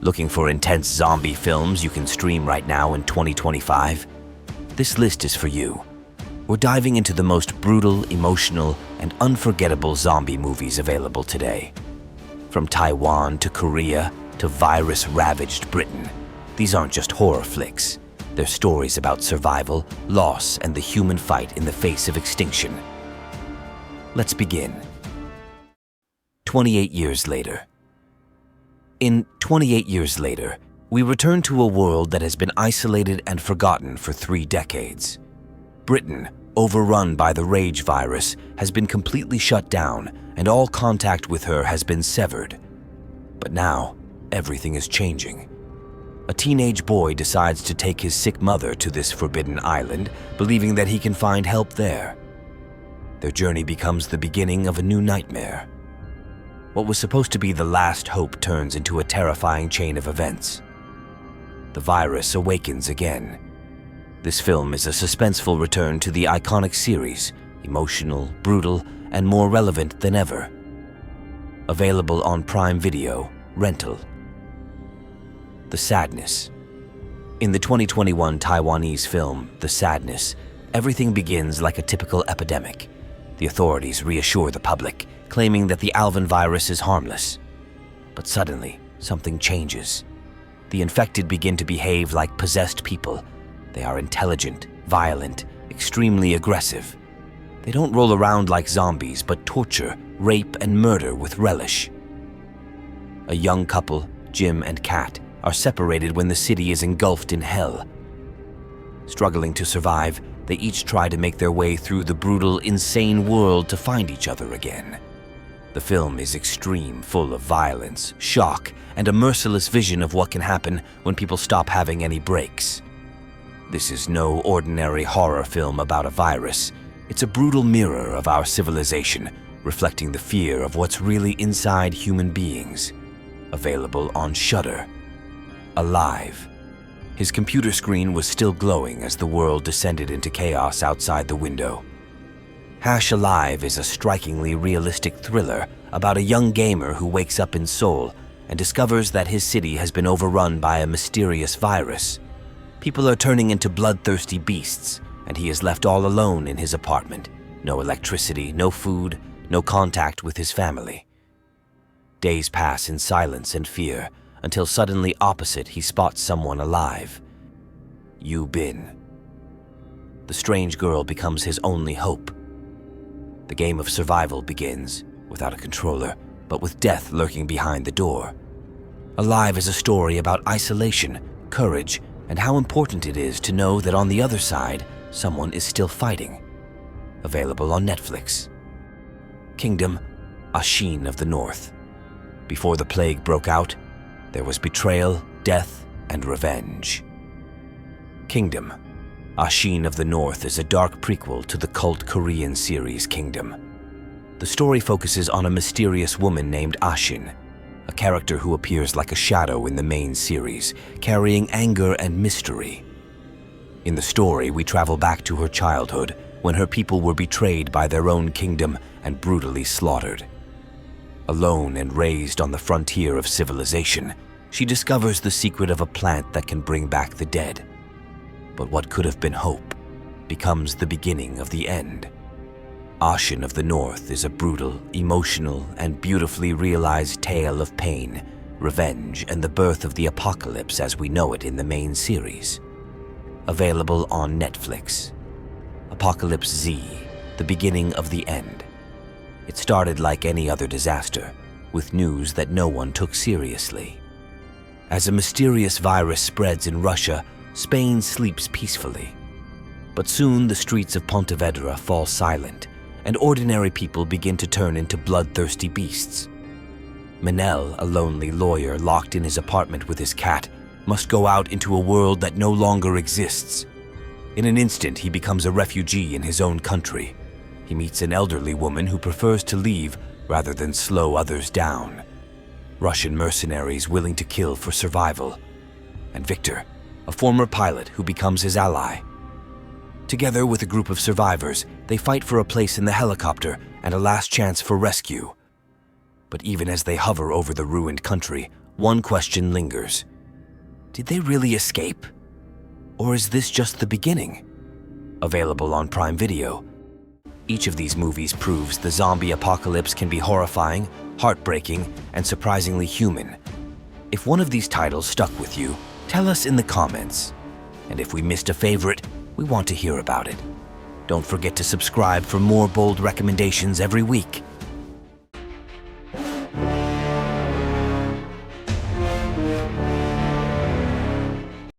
Looking for intense zombie films you can stream right now in 2025? This list is for you. We're diving into the most brutal, emotional, and unforgettable zombie movies available today. From Taiwan to Korea to virus-ravaged Britain, these aren't just horror flicks. They're stories about survival, loss, and the human fight in the face of extinction. Let's begin. 28 years later. In 28 years later, we return to a world that has been isolated and forgotten for 3 decades. Britain, overrun by the rage virus, has been completely shut down, and all contact with her has been severed. But now, everything is changing. A teenage boy decides to take his sick mother to this forbidden island, believing that he can find help there. Their journey becomes the beginning of a new nightmare. What was supposed to be the last hope turns into a terrifying chain of events. The virus awakens again. This film is a suspenseful return to the iconic series, emotional, brutal, and more relevant than ever. Available on Prime Video, rental. The Sadness. In the 2021 Taiwanese film, The Sadness, everything begins like a typical epidemic. The authorities reassure the public, claiming that the Alvin virus is harmless. But suddenly, something changes. The infected begin to behave like possessed people. They are intelligent, violent, extremely aggressive. They don't roll around like zombies, but torture, rape, and murder with relish. A young couple, Jim and Kat, are separated when the city is engulfed in hell. Struggling to survive, they each try to make their way through the brutal, insane world to find each other again. The film is extreme, full of violence, shock, and a merciless vision of what can happen when people stop having any breaks. This is no ordinary horror film about a virus. It's a brutal mirror of our civilization, reflecting the fear of what's really inside human beings. Available on Shudder. Alive. His computer screen was still glowing as the world descended into chaos outside the window. Alive is a strikingly realistic thriller about a young gamer who wakes up in Seoul and discovers that his city has been overrun by a mysterious virus. People are turning into bloodthirsty beasts, and he is left all alone in his apartment. No electricity, no food, no contact with his family. Days pass in silence and fear, until suddenly opposite he spots someone alive. Yu Bin. The strange girl becomes his only hope. The game of survival begins, without a controller, but with death lurking behind the door. Alive is a story about isolation, courage, and how important it is to know that on the other side, someone is still fighting. Available on Netflix. Kingdom, Ashin of the North. Before the plague broke out, there was betrayal, death, and revenge. Kingdom, Ashin of the North is a dark prequel to the cult Korean series Kingdom. The story focuses on a mysterious woman named Ashin, a character who appears like a shadow in the main series, carrying anger and mystery. In the story, we travel back to her childhood, when her people were betrayed by their own kingdom and brutally slaughtered. Alone and raised on the frontier of civilization, she discovers the secret of a plant that can bring back the dead. But what could have been hope becomes the beginning of the end. Ashin of the North is a brutal, emotional, and beautifully realized tale of pain, revenge, and the birth of the apocalypse as we know it in the main series. Available on Netflix. Apocalypse Z, the beginning of the end. It started like any other disaster, with news that no one took seriously. As a mysterious virus spreads in Russia, Spain sleeps peacefully. But soon the streets of Pontevedra fall silent, and ordinary people begin to turn into bloodthirsty beasts. Manel, a lonely lawyer locked in his apartment with his cat, must go out into a world that no longer exists. In an instant, he becomes a refugee in his own country. He meets an elderly woman who prefers to leave rather than slow others down. Russian mercenaries willing to kill for survival. And Victor, a former pilot who becomes his ally. Together with a group of survivors, they fight for a place in the helicopter and a last chance for rescue. But even as they hover over the ruined country, one question lingers. Did they really escape? Or is this just the beginning? Available on Prime Video. Each of these movies proves the zombie apocalypse can be horrifying, heartbreaking, and surprisingly human. If one of these titles stuck with you, tell us in the comments. And if we missed a favorite, we want to hear about it. Don't forget to subscribe for more bold recommendations every week.